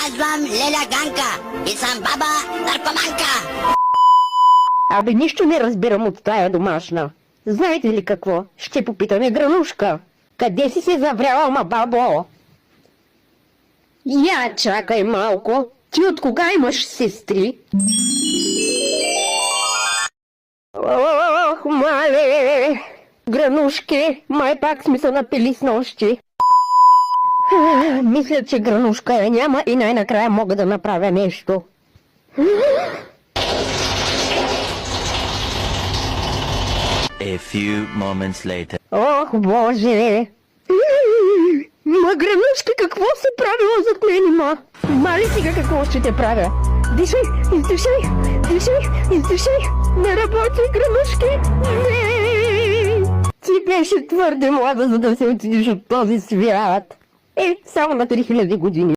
казвам Леля Ганка и съм баба наркоманка. Абе, нищо не разбирам от тая домашна. Знаете ли какво? Ще попитаме Гранушка. Къде си се завряла, ма бабо? Я чакай малко. Ти от кога имаш сестри? Ох, мале! Гранушки, май пак сме се напили с нощи. Мисля, че Гранушка я няма и най-накрая мога да направя нещо. A few moments later. Ох, Боже! Ма, Гранушка, какво се правило зад мен, ма? Мали сега какво ще те правя? Дишай, издишай, дишай, издишай! Не работи, Гранушки! Не! Ти беше твърде млада, за да се отидеш от този свят. Само на 3000 години.